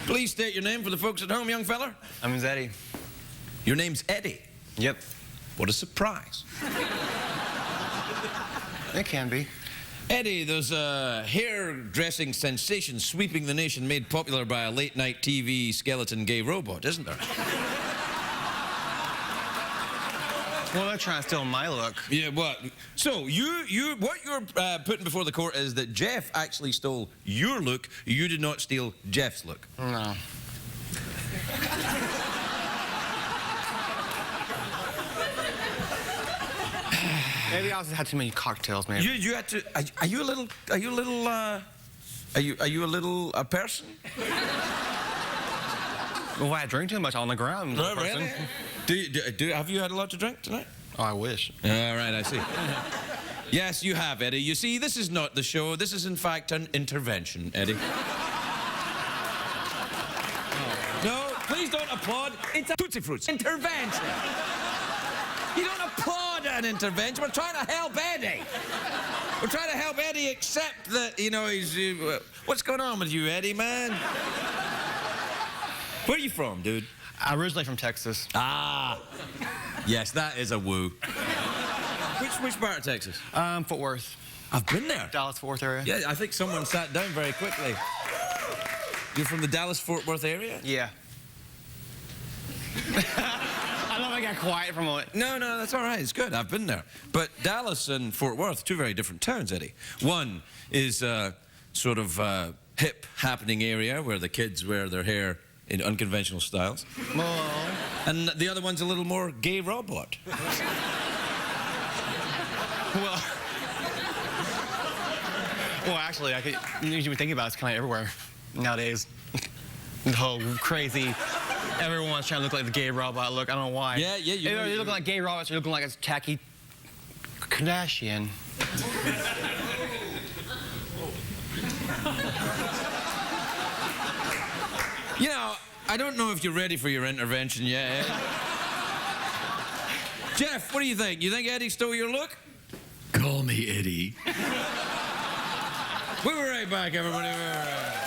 Please state your name for the folks at home, young fella. I'm Eddie. Your name's Eddie? Yep. What a surprise. It can be. Eddie, there's a hairdressing sensation sweeping the nation made popular by a late-night TV skeleton gay robot, isn't there? Well, they're trying to steal my look. Yeah, what? So, what you're putting before the court is that Jeff actually stole your look. You did not steal Jeff's look. No. Maybe I also had too many cocktails, maybe. You had to. Are you a little a person? Well, I drink too much on the ground. Oh, really? Have you had a lot to drink tonight? Oh, I wish. All right, I see. Yes, you have, Eddie. You see, this is not the show. This is, in fact, an intervention, Eddie. No, please don't applaud. It's a Tootsie Fruits intervention. You don't applaud an intervention. We're trying to help Eddie. We're trying to help Eddie accept that, you know, he's... what's going on with you, Eddie, man? Where are you from, dude? I'm originally from Texas. Ah. Yes, that is a woo. Which part of Texas? Fort Worth. I've been there. Dallas-Fort Worth area. Yeah, I think someone sat down very quickly. You're from the Dallas-Fort Worth area? Yeah. I don't know if I got quiet from a... No, that's all right. It's good. I've been there. But Dallas and Fort Worth, two very different towns, Eddie. One is sort of hip, happening area where the kids wear their hair in unconventional styles. Oh. And the other one's a little more gay robot. Well, actually, you should be thinking about it, it's kind of everywhere nowadays. The whole crazy... Everyone's trying to look like the gay robot look. I don't know why. Yeah, You're looking like gay robots. You're looking like a tacky Kardashian. You know, I don't know if you're ready for your intervention yet, Ed. Jeff, what do you think? You think Eddie stole your look? Call me Eddie. We'll be right back, everybody. We'll be right back.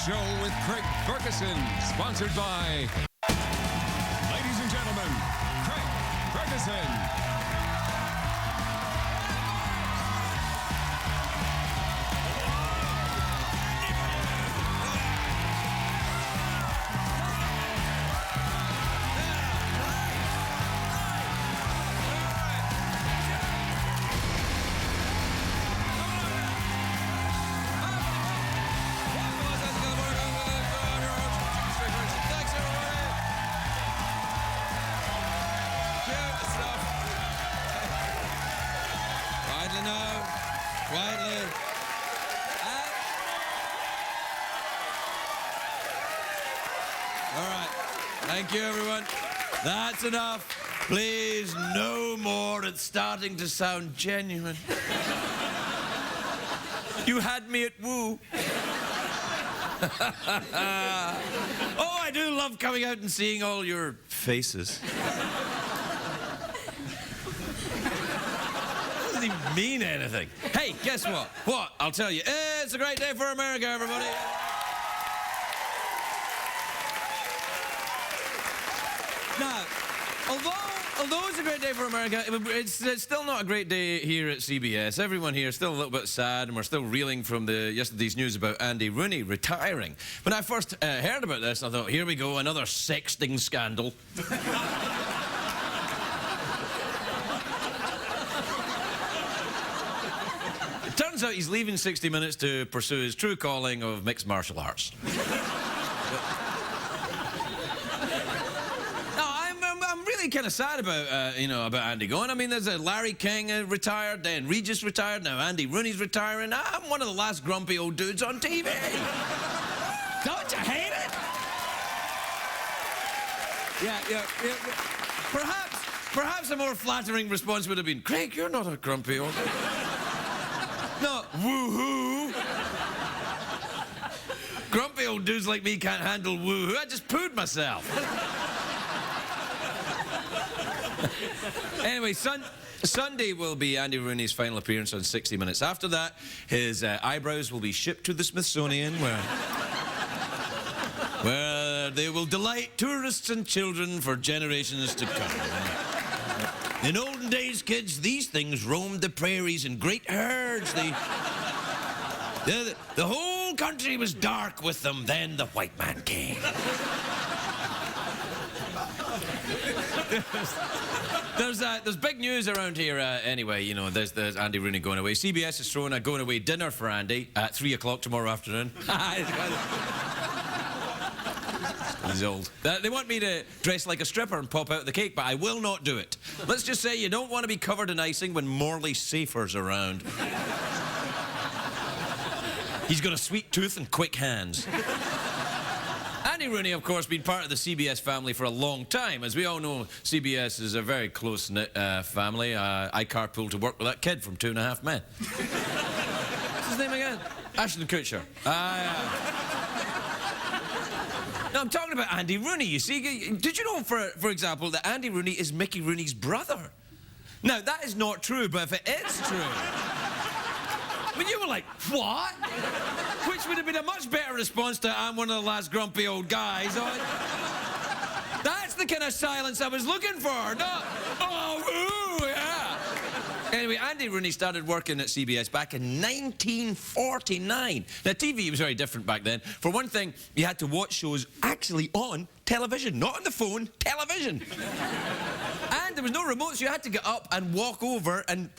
Show with Craig Ferguson, sponsored by... Ladies and gentlemen, Craig Ferguson. Quietly. All right. Thank you, everyone. That's enough. Please, no more. It's starting to sound genuine. You had me at woo. Oh, I do love coming out and seeing all your faces. Doesn't even mean anything. Hey, guess what? What? I'll tell you. It's a great day for America, everybody. Now, although it's a great day for America, it's still not a great day here at CBS. Everyone here is still a little bit sad, and we're still reeling from yesterday's news about Andy Rooney retiring. When I first heard about this, I thought, here we go, another sexting scandal. It turns out he's leaving 60 Minutes to pursue his true calling of mixed martial arts. kind of sad about, about Andy going. I mean, there's a Larry King retired, then Regis retired, now Andy Rooney's retiring. I'm one of the last grumpy old dudes on TV. Don't you hate it? Yeah. Perhaps a more flattering response would have been, Craig, you're not a grumpy old dude. No, woohoo. Grumpy old dudes like me can't handle woohoo. I just pooed myself. Anyway, Sunday will be Andy Rooney's final appearance on 60 Minutes. After that, his eyebrows will be shipped to the Smithsonian, where they will delight tourists and children for generations to come. In olden days, kids, these things roamed the prairies in great herds. The whole country was dark with them. Then the white man came. There's big news around here anyway. There's Andy Rooney going away. CBS is throwing a going away dinner for Andy at 3 o'clock tomorrow afternoon. He's old. They want me to dress like a stripper and pop out the cake, but I will not do it. Let's just say you don't want to be covered in icing when Morley Safer's around. He's got a sweet tooth and quick hands. Andy Rooney, of course, been part of the CBS family for a long time. As we all know, CBS is a very close-knit family. I carpool to work with that kid from 2.5 Men. What's his name again? Ashton Kutcher. No, I'm talking about Andy Rooney, you see. Did you know, for example, that Andy Rooney is Mickey Rooney's brother? Now, that is not true, but if it is true... I mean, you were like, what? Which would have been a much better response to, I'm one of the last grumpy old guys. That's the kind of silence I was looking for. Not, oh, ooh, yeah. Anyway, Andy Rooney started working at CBS back in 1949. Now, TV was very different back then. For one thing, you had to watch shows actually on television, not on the phone, television. And there was no remote, so you had to get up and walk over and...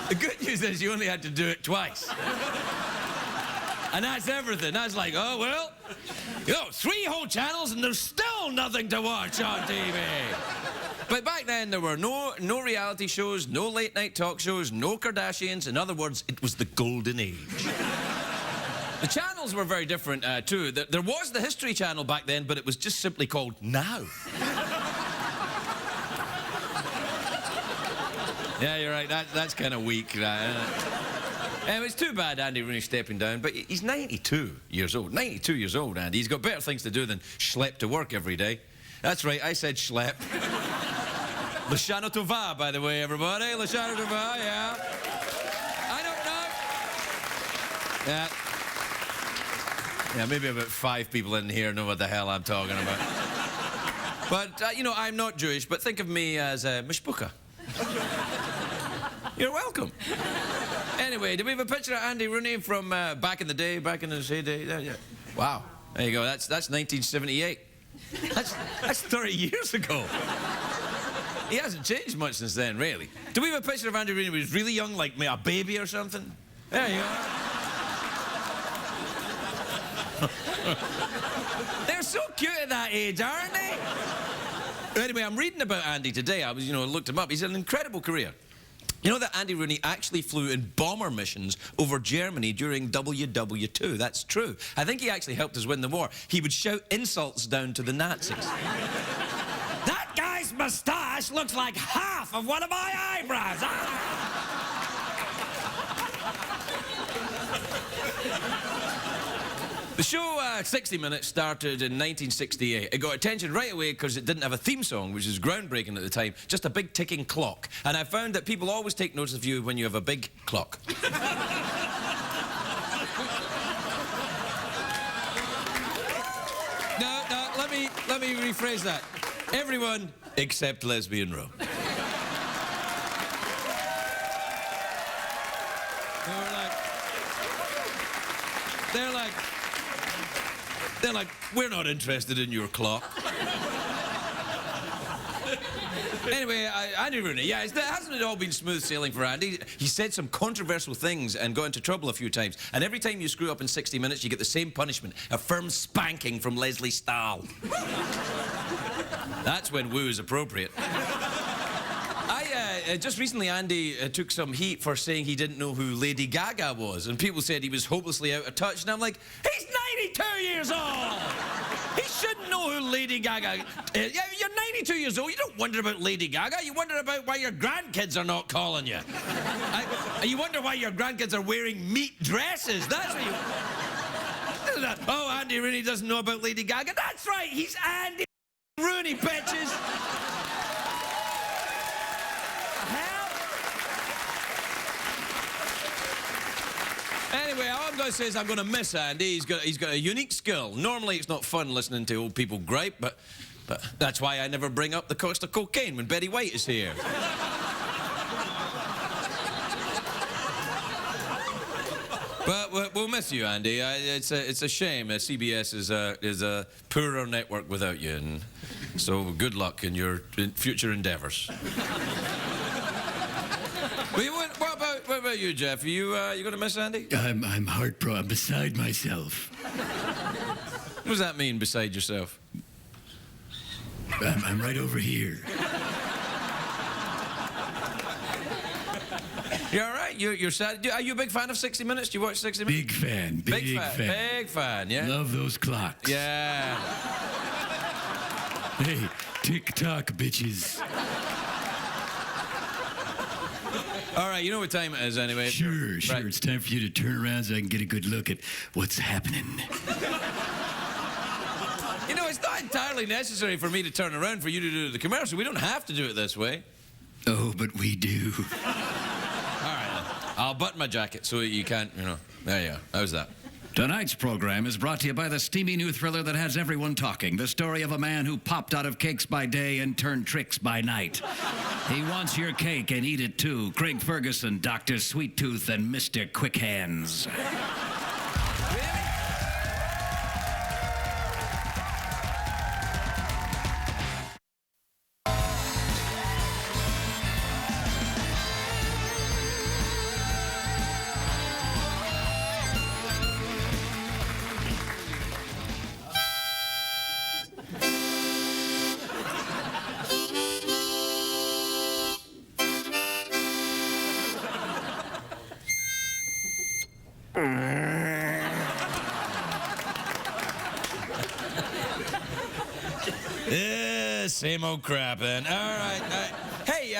The good news is you only had to do it twice. And that's everything. That's like, oh, well, 3 whole channels and there's still nothing to watch on TV. But back then, there were no reality shows, no late-night talk shows, no Kardashians. In other words, it was the golden age. The channels were very different, too. There was the History Channel back then, but it was just simply called Now. Yeah, you're right. That's kind of weak. It's too bad Andy Rooney stepping down, but he's 92 years old. 92 years old, Andy. He's got better things to do than schlep to work every day. That's right, I said schlep. Lashana Tova, by the way, everybody. Lashana Tova, yeah. I don't know. Yeah, maybe about 5 people in here know what the hell I'm talking about. But, I'm not Jewish, but think of me as mishpucha. You're welcome. Anyway, do we have a picture of Andy Rooney from back in the day, back in his heyday? Yeah. Wow. There you go. That's 1978. That's 30 years ago. He hasn't changed much since then, really. Do we have a picture of Andy Rooney when he was really young, like a baby or something? There you are. They're so cute at that age, aren't they? Anyway, I'm reading about Andy today. I was, looked him up. He's had an incredible career. You know that Andy Rooney actually flew in bomber missions over Germany during WW2. That's true. I think he actually helped us win the war. He would shout insults down to the Nazis. That guy's moustache looks like half of one of my eyebrows. The show 60 Minutes started in 1968. It got attention right away because it didn't have a theme song, which was groundbreaking at the time, just a big ticking clock. And I found that people always take notice of you when you have a big clock. No, let me rephrase that. Everyone except Lesbian Row. They're like, we're not interested in your clock. Anyway, Andy Rooney, yeah, hasn't it all been smooth sailing for Andy? He said some controversial things and got into trouble a few times. And every time you screw up in 60 minutes, you get the same punishment, a firm spanking from Leslie Stahl. That's when woo is appropriate. Just recently, Andy took some heat for saying he didn't know who Lady Gaga was. And people said he was hopelessly out of touch. And I'm like, he's 92 years old! He shouldn't know who Lady Gaga is. You're 92 years old. You don't wonder about Lady Gaga. You wonder about why your grandkids are not calling you. You wonder why your grandkids are wearing meat dresses. That's what you... Oh, Andy Rooney doesn't know about Lady Gaga. That's right. He's Andy Rooney, bitches. Anyway, all I'm going to say is I'm going to miss Andy. He's got a unique skill. Normally, it's not fun listening to old people gripe, but that's why I never bring up the cost of cocaine when Betty White is here. But we'll miss you, Andy. It's a shame. CBS is a poorer network without you, and so good luck in your future endeavours. What about you, Jeff? Are you going to miss Andy? I'm heartbroken. I'm beside myself. What does that mean, beside yourself? I'm right over here. You all right? You're sad? Are you a big fan of 60 Minutes? Do you watch 60 Minutes? Big fan. Big fan. Big fan, yeah? Love those clocks. Yeah. Hey, tick-tock, bitches. All right, you know what time it is anyway. Sure. Right. It's time for you to turn around so I can get a good look at what's happening. You know, it's not entirely necessary for me to turn around for you to do the commercial. We don't have to do it this way. Oh, but we do. All right, then. I'll button my jacket so you can't, you know. There you go. How's that? Tonight's program is brought to you by the steamy new thriller that has everyone talking. The story of a man who popped out of cakes by day and turned tricks by night. He wants your cake and eat it too. Craig Ferguson, Dr. Sweet Tooth, and Mr. Quick Hands. Same old crap, then. All right. Hey,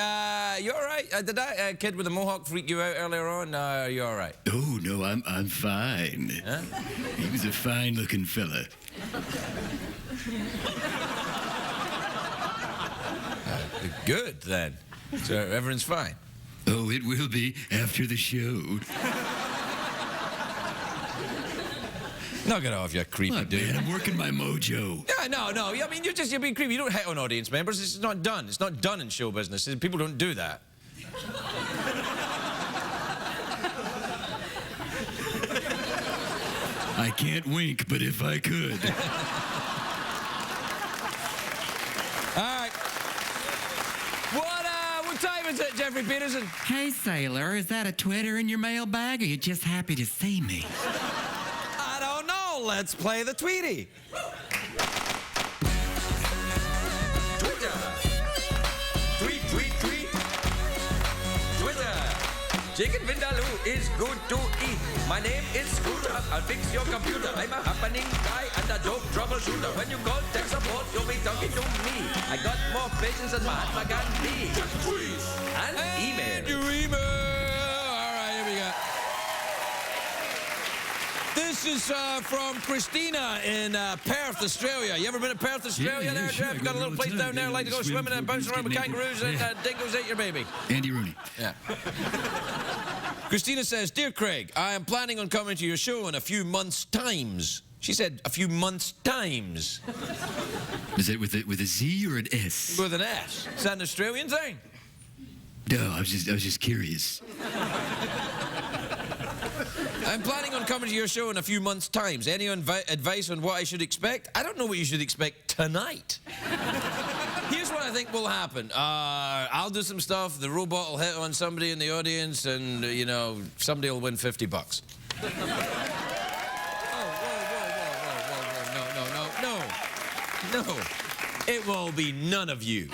you all right? Did that kid with the mohawk freak you out earlier on? Are you all right? Oh, no, I'm fine. Huh? He was a fine-looking fella. Good, then. So everyone's fine. Oh, it will be after the show. Knock it off, you creepy Look, dude. man, I'm working my mojo. Yeah, no. I mean, you're being creepy. You don't hit on audience members. It's not done. It's not done in show business. People don't do that. I can't wink, but if I could. All right. What time is it, Jeffrey Peterson? Hey, sailor, is that a Twitter in your mailbag, or you just happy to see me? I don't know. Let's play the Tweety. Twitter. Tweet. Twitter. Chicken Vindaloo is good to eat. My name is Scooter. I'll fix your computer. I'm a happening guy and a dope troubleshooter. When you call tech support, you'll be talking to me. I got more patience than Mahatma Gandhi. And email. Your email. All right, here we go. This is from Christina in Perth, Australia. You ever been to Perth, Australia there, sure. Jeff? You got a little place down there, like to go swimming and bounce around with kangaroos and dingoes ate your baby. Andy Rooney. Yeah. Christina says, Dear Craig, I am planning on coming to your show in a few months' times. She said a few months' times. Is it with a Z or an S? With an S. Is that an Australian thing? No, I was just curious. I'm planning on coming to your show in a few months' times. Any advice on what I should expect? I don't know what you should expect tonight. Here's what I think will happen? I'll do some stuff, the robot will hit on somebody in the audience, and, you know, somebody will win $50. Oh, whoa. No. It will be none of you.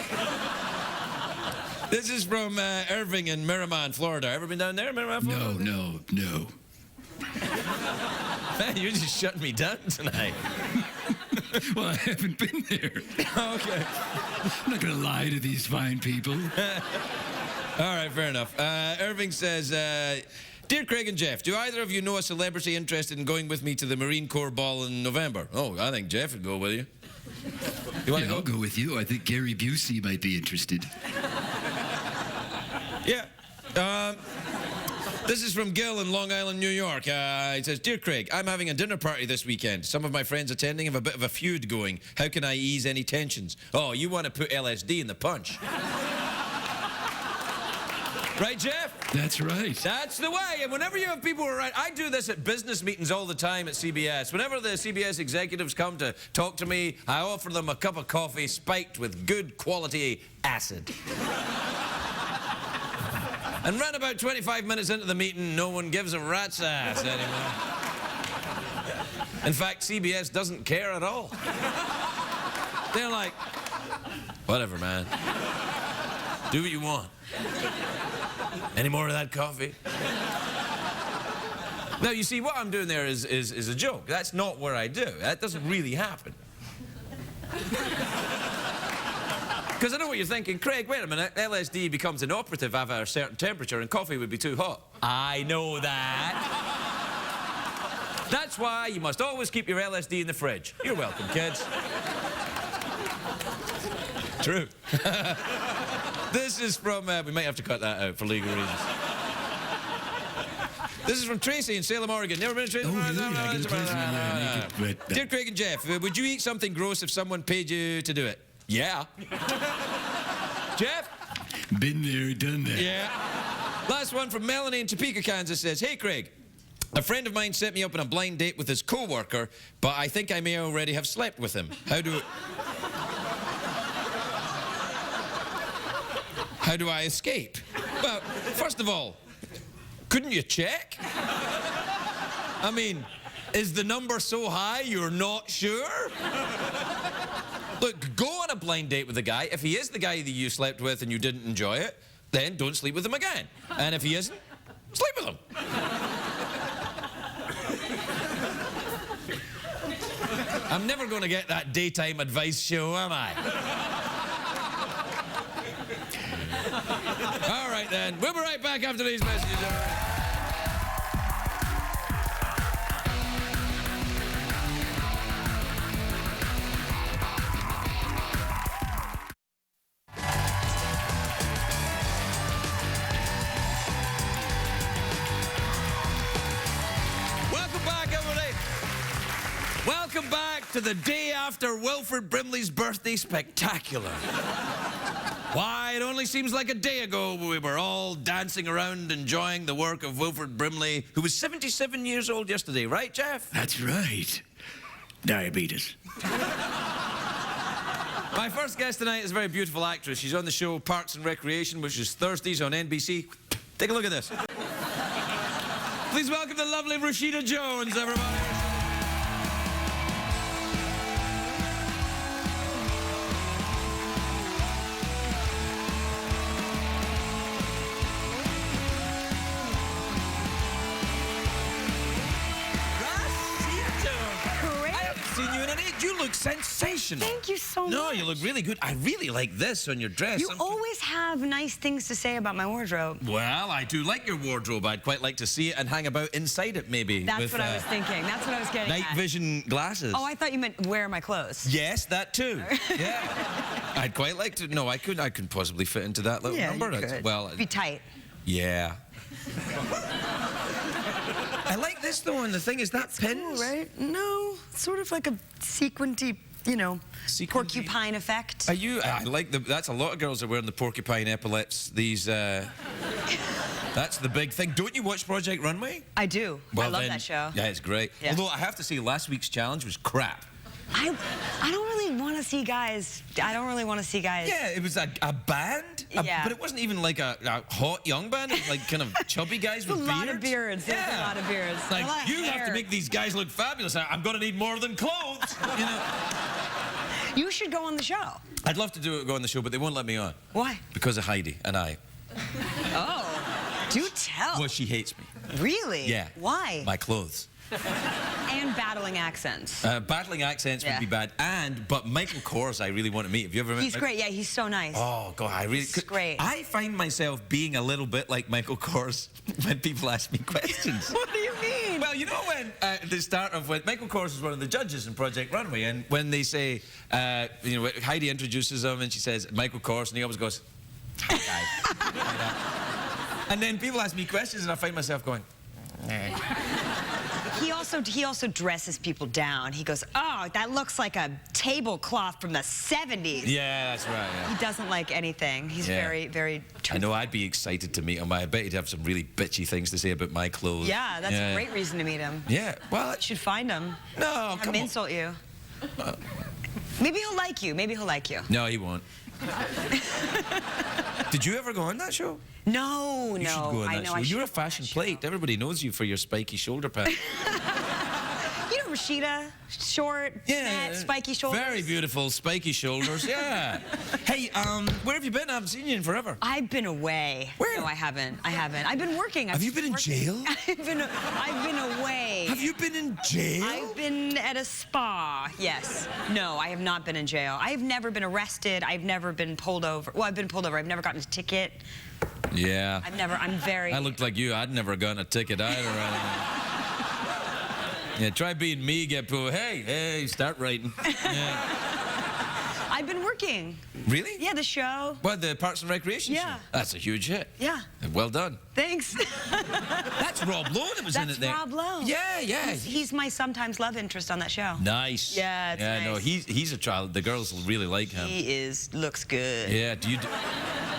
This is from Irving in Miramar, Florida. Ever been down there, Miramar, Florida? No. Man, you're just shutting me down tonight. Well, I haven't been there. Okay. I'm not going to lie to these fine people. All right, fair enough. Irving says, Dear Craig and Jeff, do either of you know a celebrity interested in going with me to the Marine Corps ball in November? Oh, I think Jeff would go with you. You want to I'll go with you. I think Gary Busey might be interested. Yeah. This is from Gil in Long Island, New York. He says, Dear Craig, I'm having a dinner party this weekend. Some of my friends attending have a bit of a feud going. How can I ease any tensions? Oh, you want to put LSD in the punch. Right, Jeff? That's right. That's the way. And whenever you have people who are right, I do this at business meetings all the time at CBS. Whenever the CBS executives come to talk to me, I offer them a cup of coffee spiked with good quality acid. And run about 25 minutes into the meeting, no one gives a rat's ass anymore. In fact, CBS doesn't care at all. They're like, whatever, man. Do what you want. Any more of that coffee? Now, you see, what I'm doing there is a joke. That's not what I do. That doesn't really happen. Because I know what you're thinking. Craig, wait a minute. LSD becomes inoperative at a certain temperature and coffee would be too hot. I know that. That's why you must always keep your LSD in the fridge. You're welcome, kids. True. This is from, we might have to cut that out for legal reasons. This is from Tracy in Salem, Oregon. Never been to Tracy? Oh, really? I get a place in there. But, Dear Craig and Jeff, would you eat something gross if someone paid you to do it? Yeah. Jeff? Been there, done that. Yeah. Last one from Melanie in Topeka, Kansas says, Hey, Craig. A friend of mine set me up on a blind date with his co-worker, but I think I may already have slept with him. How do I escape? Well, first of all, couldn't you check? I mean, is the number so high you're not sure? Look, go on a blind date with a guy. If he is the guy that you slept with and you didn't enjoy it, then don't sleep with him again. And if he isn't, sleep with him. I'm never going to get that daytime advice show, am I? All right, then. We'll be right back after these messages. All right. Welcome back, everybody. Welcome back to the day after Wilford Brimley's birthday spectacular. Why, it only seems like a day ago we were all dancing around enjoying the work of Wilford Brimley, who was 77 years old yesterday, right, Jeff? That's right. Diabetes. My first guest tonight is a very beautiful actress. She's on the show Parks and Recreation, which is Thursdays on NBC. Take a look at this. Please welcome the lovely Rashida Jones, everybody. You look sensational. Thank you so much. No, you look really good. I really like this on your dress. You always have nice things to say about my wardrobe. Well, I do like your wardrobe. I'd quite like to see it and hang about inside it, maybe. That's with, what I was thinking. That's what I was getting night at. vision glasses. Oh, I thought you meant wear my clothes. Yes, that too. Yeah. I'd quite like to. No, I couldn't possibly fit into that little number. You could. Well, be tight. Yeah. I like this though, and the thing is that pins. Cool, right? No, sort of like a sequinty, you know, porcupine effect. Are you? I like the. That's a lot of girls are wearing the porcupine epaulets. These. That's the big thing. Don't you watch Project Runway? I do. Well, I love then, that show. Yeah, it's great. Yeah. Although I have to say, last week's challenge was crap. I don't really want to see guys. I don't really want to see guys. Yeah, it was a band. Yeah. But it wasn't even like a hot young band. It was like kind of chubby guys with A beards. lot of beards. There's a lot of beards. Like, A lot of you have hair. to make these guys look fabulous. I'm going to need more than clothes, you know. You should go on the show. I'd love to go on the show, but they won't let me on. Why? Because of Heidi and I. Oh, do tell. Well, she hates me. Really? Yeah. Why? My clothes. And battling accents. Battling accents would be bad. But Michael Kors, I really want to meet. Have you ever met He's great. Yeah, he's so nice. Oh, God, I really... He's great. I find myself being a little bit like Michael Kors when people ask me questions. What do you mean? Well, you know when, at the start of when Michael Kors is one of the judges in Project Runway, and when they say, you know, Heidi introduces him and she says, Michael Kors, and he always goes, hi, guy. And then people ask me questions and I find myself going, He also dresses people down. He goes, oh, that looks like a tablecloth from the 70s. yeah, that's right, yeah. He doesn't like anything. He's Yeah. very, very I know I'd be excited to meet him. I bet he'd have some really bitchy things to say about my clothes. Yeah, that's a great reason to meet him. Yeah, well... You should find him. No, Have come him on. insult you. Maybe he'll like you. Maybe he'll like you. No, he won't. Did you ever go on that show? No, You should go on I that know. show. I should You're a go on that fashion show. plate. Everybody knows you for your spiky shoulder pad. You know Rashida, short, fat, spiky shoulders. Very beautiful, spiky shoulders. Yeah. Hey, where have you been? I haven't seen you in forever. I've been away. Where? No, I haven't. I've been working. Have you been in jail? I've been away. Have you been in jail? I've been at a spa, yes. No, I have not been in jail. I've never been arrested. I've never been pulled over. Well, I've been pulled over. I've never gotten a ticket. Yeah. I'm very... I looked like you. I'd never gotten a ticket either. Yeah, try being me, get pulled. Hey, start writing. Yeah. I've been working. Really? Yeah, the show. What, the Parks and Recreation Yeah. show? That's a huge hit. Yeah. Well done. Thanks. That's Rob Lowe that was in it there. That's Rob Lowe. Yeah, yeah. He's my sometimes love interest on that show. Nice. Yeah, it's no, nice. he's a child. The girls really like him. He looks good. Yeah. Do you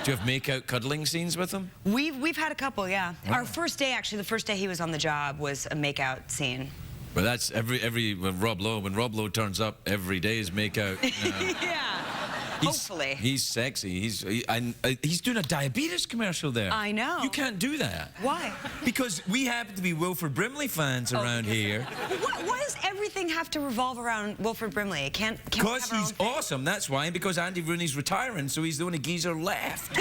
have make-out cuddling scenes with him? We've had a couple, yeah. Our first day, actually, the first day he was on the job was a make-out scene. But that's when Rob Lowe turns up, every day is make-out. Yeah. Hopefully. He's sexy. He's doing a diabetes commercial there. I know. You can't do that. Why? Because we happen to be Wilford Brimley fans around here. Why does everything have to revolve around Wilford Brimley? Can't we Because have our he's own thing? awesome, that's why. And because Andy Rooney's retiring, so he's the only geezer left.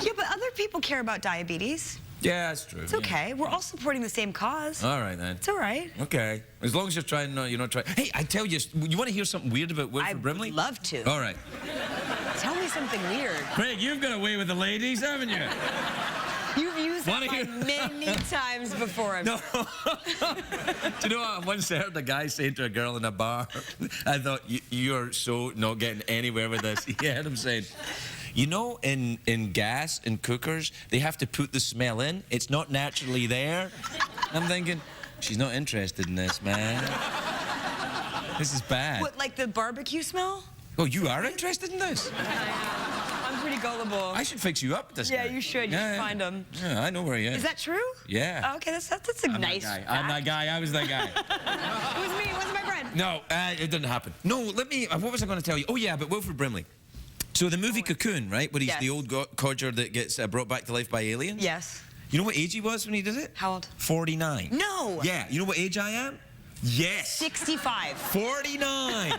Yeah, but other people care about diabetes. Yeah, that's true. It's okay. We're all supporting the same cause. All right, then. It's all right. Okay. As long as you're trying, you're not trying. Hey, I tell you, you want to hear something weird about Wilford Brimley? I'd love to. All right. Tell me something weird. Craig, you've got away with the ladies, haven't you? You've used that Wanna hear- line many times before. No. Do you know what? I once heard a guy saying to a girl in a bar, I thought, you're so not getting anywhere with this. He heard him saying, you know, in gas, in cookers, they have to put the smell in. It's not naturally there. I'm thinking, she's not interested in this, man. This is bad. What, like the barbecue smell? Oh, you are interested in this? I'm pretty gullible. I should fix you up with this Yeah, guy. you should. You should find him. Yeah, I know where he is. Is that true? Yeah. Oh, okay, that's a nice that guy. fact. I'm that guy. I was that guy. It was me. It wasn't my friend. No, it didn't happen. No, let me... what was I going to tell you? Oh, yeah, but Wilford Brimley. So the movie Cocoon, right, where he's Yes. the old codger that gets brought back to life by aliens? Yes. You know what age he was when he did it? How old? 49. No. Yeah. You know what age I am? Yes. 65. 49.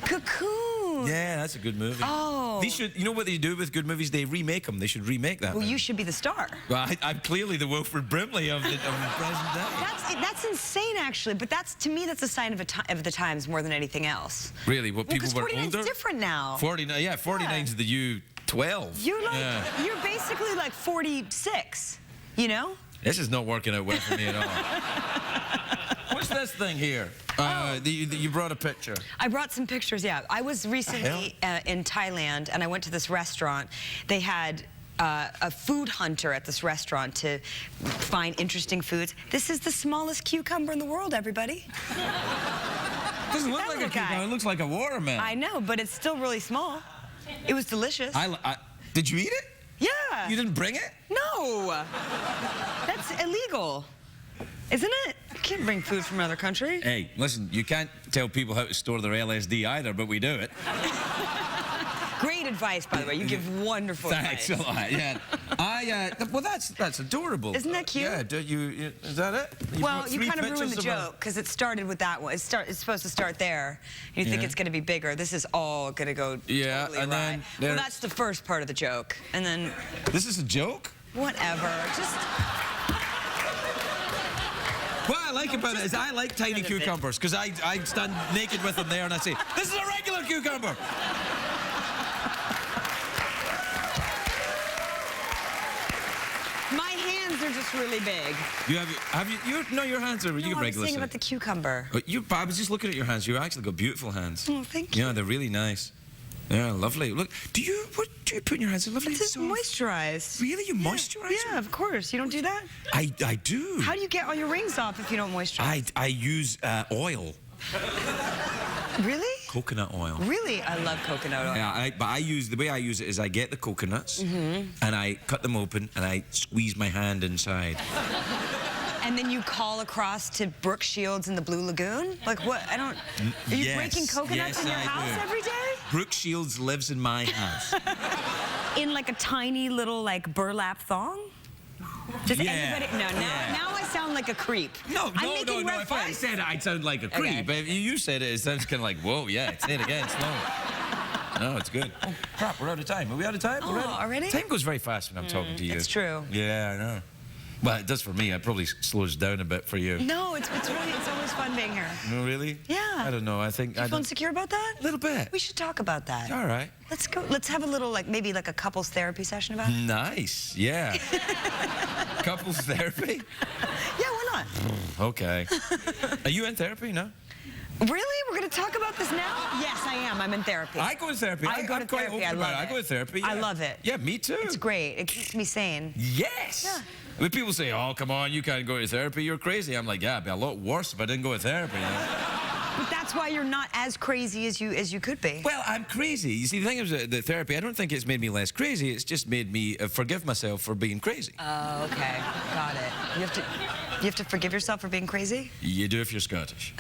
Cocoon. Yeah, that's a good movie. Oh. They should... You know what they do with good movies? They remake them. They should remake that. Well, movie. you should be the star. Well, I'm clearly the Wilford Brimley of the present day. That's insane, actually. But to me, that's a sign of the times more than anything else. Really? What, people were 49's older? different now. 49, yeah, 49's the U12. You're basically like 46, you know? This is not working out well for me at all. What's this thing here? You brought a picture. I brought some pictures, yeah. I was recently in Thailand, and I went to this restaurant. They had a food hunter at this restaurant to find interesting foods. This is the smallest cucumber in the world, everybody. It doesn't look That like a little guy. cucumber. It looks like a watermelon. I know, but it's still really small. It was delicious. Did you eat it? Yeah. You didn't bring it? No. That's illegal. Isn't it? You can't bring food from another country. Hey, listen, you can't tell people how to store their LSD either, but we do it. Great advice, by the way. You give wonderful Thanks advice. a lot. Yeah, well, that's adorable. Isn't that cute? Yeah. Is that it? Well, brought you 3 kind of ruined pictures the of a- joke because it started with that one. It's supposed to start there. You think Yeah. it's going to be bigger. This is all going to go Yeah, totally and awry. then Well, there- that's the first part of the joke, and then This is a joke? whatever. Just What I like about it is I like tiny Kind of it. cucumbers because I stand naked with them there and I say, this is a regular cucumber. my hands are just really big. No, your hands are, you No, get I was regular saying size. about the cucumber. I was just looking at your hands. You actually got beautiful hands. Oh, thank you. Yeah, they're really nice. Yeah, lovely. Look, what do you put in your hands? They're lovely. It's just soft. moisturized. Really? You moisturize Yeah, of course. You don't do that? I do. How do you get all your rings off if you don't moisturize? I use oil. Really? Coconut oil. Really? I love coconut oil. Yeah, the way I use it is I get the coconuts and I cut them open and I squeeze my hand inside. And then you call across to Brooke Shields in the Blue Lagoon? Like what? I don't... Are you Yes, breaking coconuts yes, in your I house do. every day? Brooke Shields lives in my house. In like a tiny little like burlap thong? Does Yeah, anybody... No, yeah. now I sound like a creep. No. I'm making If I reference. said it, I'd sound like a creep. Okay. But if you said it, it sounds kind of like, whoa, yeah, say it again, slow. No, it's good. Oh, crap, we're out of time. Are we out of time? Oh, already? Time goes very fast when I'm talking to you. it's true. Yeah, I know. Well, it does for me. It probably slows down a bit for you. No, it's always fun being here. No, really? Yeah. I don't know. I think You I feel don't. insecure about that? A little bit. We should talk about that. All right. Let's go. Let's have a little maybe a couples therapy session about it. Nice. Yeah. Couples therapy. Yeah, why not? Okay. Are you in therapy? No. Really? We're going to talk about this now? Yes, I am. I'm in therapy. I go to therapy. I go I'm to quite therapy. open I about love it. I it. go to therapy. I yeah. love it. Yeah, me too. It's great. It keeps me sane. Yes. Yeah. When people say, "Oh, come on, you can't go to therapy. You're crazy," I'm like, "Yeah, it'd be a lot worse if I didn't go to therapy." You know? But that's why you're not as crazy as you could be. Well, I'm crazy. You see, the thing is, the therapy, I don't think it's made me less crazy. It's just made me forgive myself for being crazy. Oh, okay. Got it. You have to forgive yourself for being crazy? You do if you're Scottish.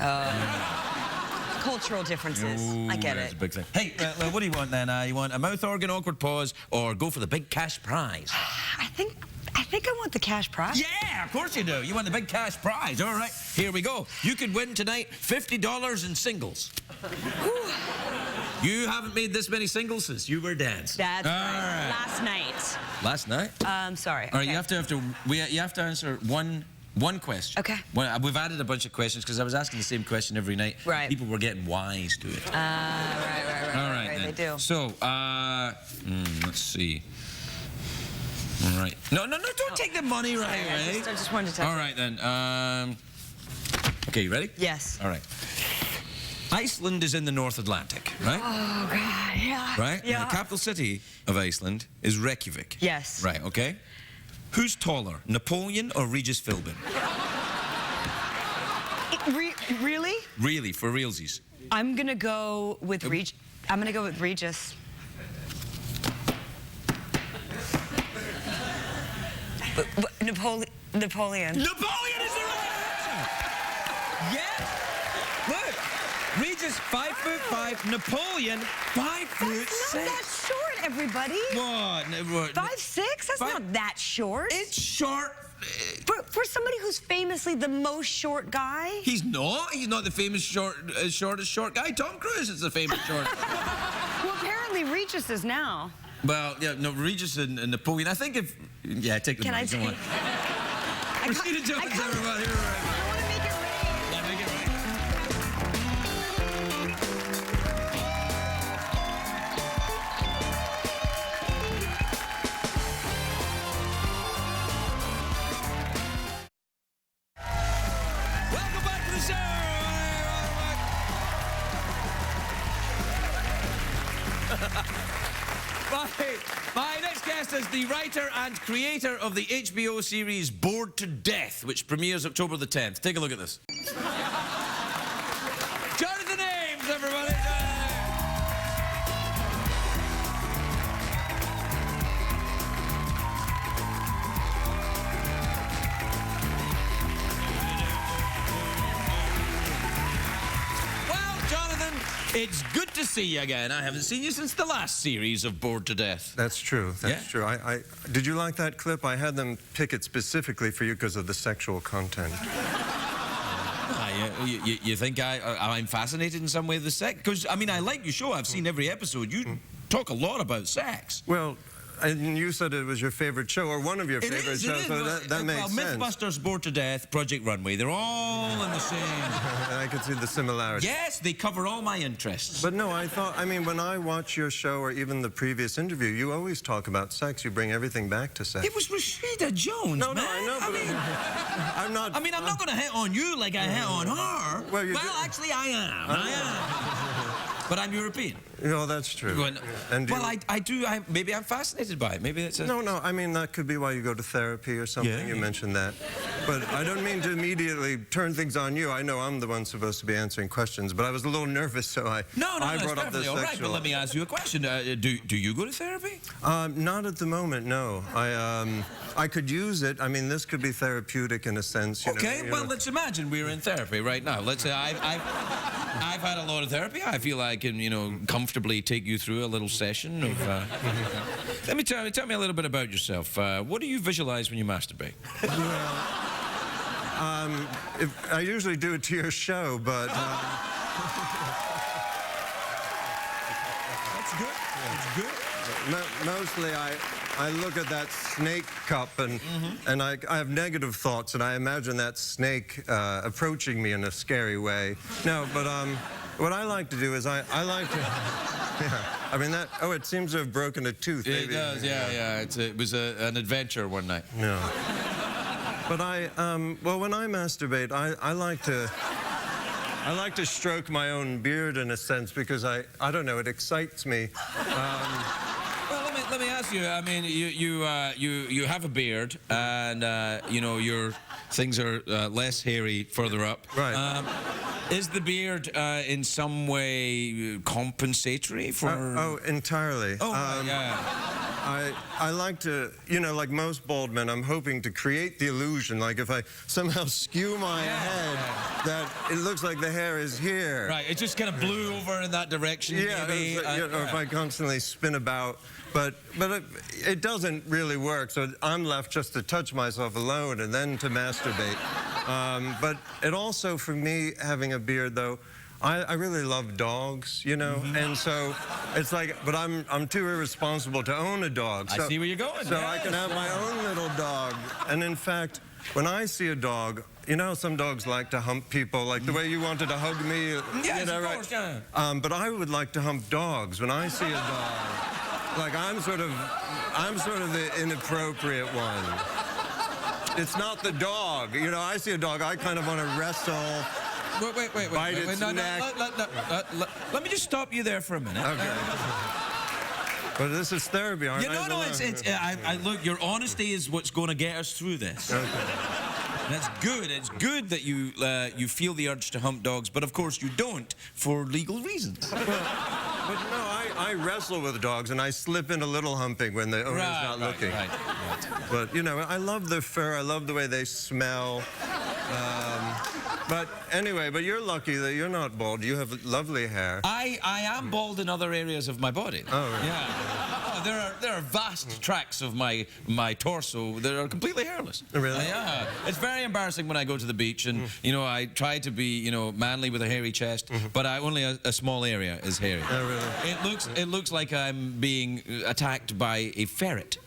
Cultural differences. I get That's it. a big thing. Hey, what do you want then? You want a mouth organ, awkward pause, or go for the big cash prize? I think I want the cash prize. Yeah, of course you do. You want the big cash prize. All right, here we go. You could win tonight $50 in singles. You haven't made this many singles since you were dancing. That's All right. right. Last night. Last night? Sorry. All right, okay. you have to answer one question. Okay. We've added a bunch of questions because I was asking the same question every night. Right. People were getting wise to it. Right. All right, then. They do. So, let's see. All right. No, don't take the money right away. I just wanted to touch All right, then. Okay, you ready? Yes. All right. Iceland is in the North Atlantic, right? Oh, God, yeah. Right? Yeah. And the capital city of Iceland is Reykjavik. Yes. Right, okay? Who's taller, Napoleon or Regis Philbin? Really? Really, for realsies. I'm gonna go with Regis. Napoleon. Napoleon is the right answer! Yes! Look! Regis, 5'5", Napoleon, 5'6". That's not that short, everybody. What? 5'6"? That's not that short. It's short. For somebody who's famously the most short guy. He's not. He's not the famous shortest short guy. Tom Cruise is the famous short. Well, apparently Regis is now. Well, yeah, no, Regis and Napoleon. I think if... Yeah, take the Can I money. Come take... on. Rashida Jones, everybody. You're right. I want to make it rain. Yeah, make it right. Welcome back to the show. My next guest is the writer and creator of the HBO series Bored to Death, which premieres October the 10th. Take a look at this. Jonathan Ames, everybody. It's good to see you again. I haven't seen you since the last series of Bored to Death. That's true. That's true. Did you like that clip? I had them pick it specifically for you because of the sexual content. You think I'm fascinated in some way with the sex? Because, I mean, I like your show. I've seen every episode. You talk a lot about sex. Well, and you said it was your favorite show, or one of your favorite shows, so that makes sense. Mythbusters, Bored to Death, Project Runway, they're all in the same. I can see the similarity. Yes, they cover all my interests. But no, I mean, when I watch your show, or even the previous interview, you always talk about sex. You bring everything back to sex. It was Rashida Jones, no, man. No, I know, but I'm not... I mean, I'm not going to hit on you like I hit on her. Well, actually, I am. I am. But I'm European. No, that's true. Maybe I'm fascinated by it. Maybe it's a... No, I mean, that could be why you go to therapy or something. Yeah. You mentioned that. But I don't mean to immediately turn things on you. I know I'm the one supposed to be answering questions, but I was a little nervous, so I brought up the sexual... all right, but let me ask you a question. Do you go to therapy? Not at the moment, no. I could use it. I mean, this could be therapeutic in a sense. You know. Let's imagine we're in therapy right now. Let's say I've had a lot of therapy. I feel I can, comfortably take you through a little session of... Tell me a little bit about yourself. What do you visualize when you masturbate? Well, I usually do it to your show, but... That's good. That's good. Mostly I look at that snake cup and I have negative thoughts, and I imagine that snake approaching me in a scary way. No, but what I like to do is I like to... Yeah, I mean that... Oh, it seems to have broken a tooth. It does, yeah. It was an adventure one night. No. But well, when I masturbate, I like to stroke my own beard in a sense, because I don't know, it excites me. Well, let me ask you. I mean, you have a beard, and your things are less hairy further up. Right. Is the beard in some way compensatory for? Oh, entirely. Oh, yeah. I like to, like most bald men, I'm hoping to create the illusion, like if I somehow skew my head, that it looks like the hair is here. Right, it just kind of blew over in that direction, maybe. Or if I constantly spin about. But it doesn't really work, so I'm left just to touch myself alone and then to masturbate. But it also, for me, having a beard, though, I really love dogs, and so it's like, but I'm too irresponsible to own a dog. So, I see where you're going. So I can have my own little dog. And in fact, when I see a dog, how some dogs like to hump people, like the way you wanted to hug me. Yes, of right? course, yeah. But I would like to hump dogs when I see a dog. Like I'm sort of the inappropriate one. It's not the dog. I see a dog, I kind of want to wrestle. Wait. Bite its neck. Let me just stop you there for a minute. Okay. But this is therapy, aren't I? No, look, your honesty is what's going to get us through this. Okay. That's good. It's good that you feel the urge to hump dogs, but of course you don't for legal reasons. But no, I wrestle with dogs, and I slip in a little humping when the owner's not looking. Right. But, I love their fur. I love the way they smell. But anyway, you're lucky that you're not bald. You have lovely hair. I am bald in other areas of my body. Oh, right. Yeah. There are vast tracts of my torso that are completely hairless. Really? Yeah. It's very embarrassing when I go to the beach and, I try to be, manly with a hairy chest, but only a small area is hairy. Oh, really? It looks like I'm being attacked by a ferret.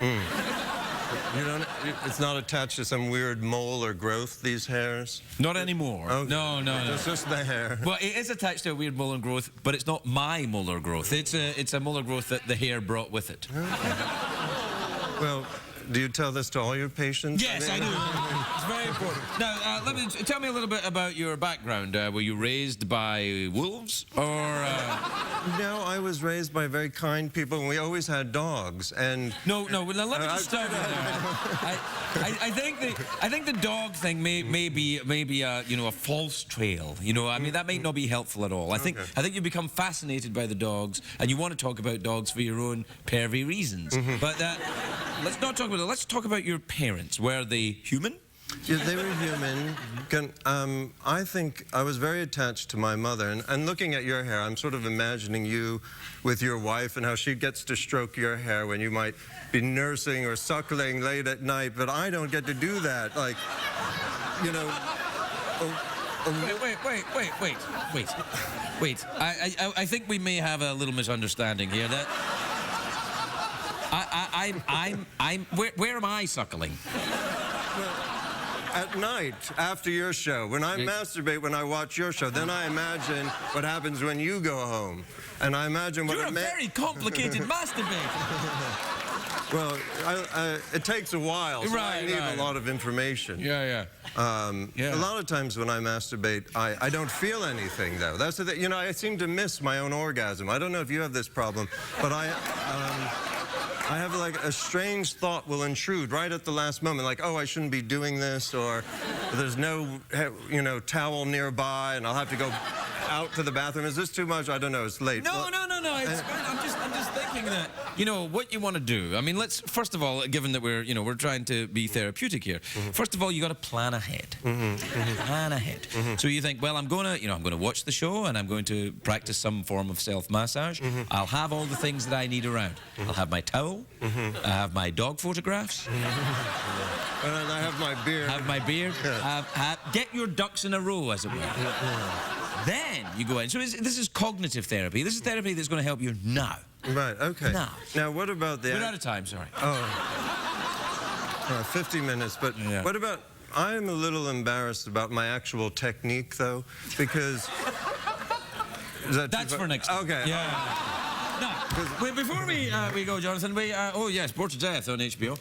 It's not attached to some weird mole or growth, these hairs? Not anymore. Okay. No. It's just the hair. Well, it is attached to a weird molar growth, but it's not my molar growth. It's a molar growth that the hair brought with it. Okay. Well, do you tell this to all your patients? Yes, I do. It's very important. Now, tell me a little bit about your background. Were you raised by wolves, or? No, I was raised by very kind people, and we always had dogs. And no. Now, let me just stop you there. I think the dog thing may be a false trail. I mean, that might not be helpful at all. I think you become fascinated by the dogs, and you want to talk about dogs for your own pervy reasons. But let's not talk about that. Let's talk about your parents. Were they human? Yeah, they were human. I think I was very attached to my mother, and looking at your hair, I'm sort of imagining you with your wife and how she gets to stroke your hair when you might be nursing or suckling late at night, but I don't get to do that. Like, you know. Wait. I think we may have a little misunderstanding here. That where am I suckling? At night, after your show. When I masturbate, when I watch your show, then I imagine what happens when you go home. And I imagine what You're a very complicated masturbator. Well, it takes a while, so I need a lot of information. Yeah. A lot of times when I masturbate, I don't feel anything, though. That's the thing. You know, I seem to miss my own orgasm. I don't know if you have this problem, but I have like a strange thought will intrude right at the last moment, like, oh, I shouldn't be doing this, or there's no, towel nearby, and I'll have to go out to the bathroom. Is this too much? I don't know. It's late. No. It's fine. I'm just thinking that, what you want to do. I mean, let's first of all, given that we're trying to be therapeutic here. First of all, you got to plan ahead. Plan ahead. So you think, well, I'm going to watch the show and I'm going to practice some form of self-massage. I'll have all the things that I need around. I'll have my towel. I have my dog photographs. And I have my beard. Have my beard. Get your ducks in a row, as it were. Then you go in. So this is cognitive therapy. This is therapy that's going to help you now. Right, okay. Now, what about the... We're out of time, sorry. 50 minutes, but what about... I'm a little embarrassed about my actual technique, though, because... That's for next time. Okay. Yeah. No, before we go, Jonathan, Sport to Death on HBO.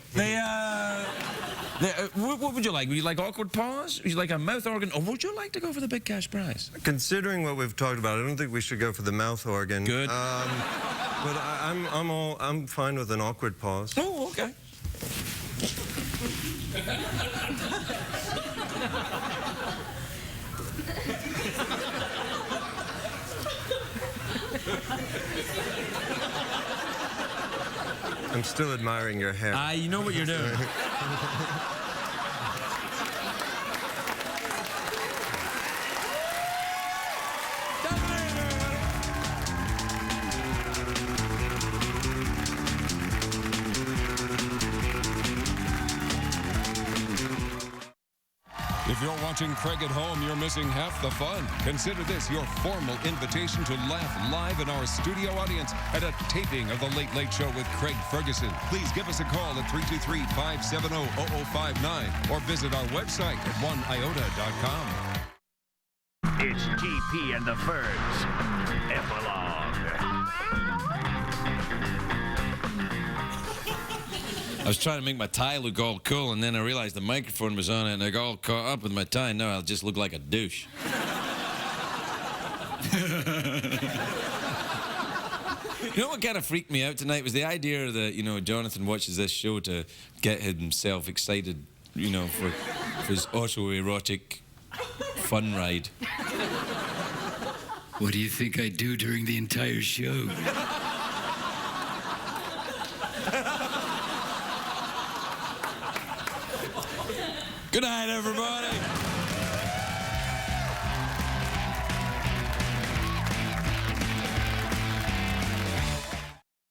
What would you like? Would you like awkward pause? Would you like a mouth organ? Or would you like to go for the big cash prize? Considering what we've talked about, I don't think we should go for the mouth organ. Good. But I'm fine with an awkward pause. Oh, okay. I'm still admiring your hair. You know what you're doing. If you're watching Craig at home, you're missing half the fun. Consider this your formal invitation to laugh live in our studio audience at a taping of The Late Late Show with Craig Ferguson. Please give us a call at 323-570-0059 or visit our website at oneiota.com. It's GP and the Feuds. Epilogue. I was trying to make my tie look all cool, and then I realized the microphone was on it, and I got all caught up with my tie. Now I'll just look like a douche. You know what kind of freaked me out tonight was the idea that, Jonathan watches this show to get himself excited, for his autoerotic fun ride. What do you think I do during the entire show? Good night, everybody.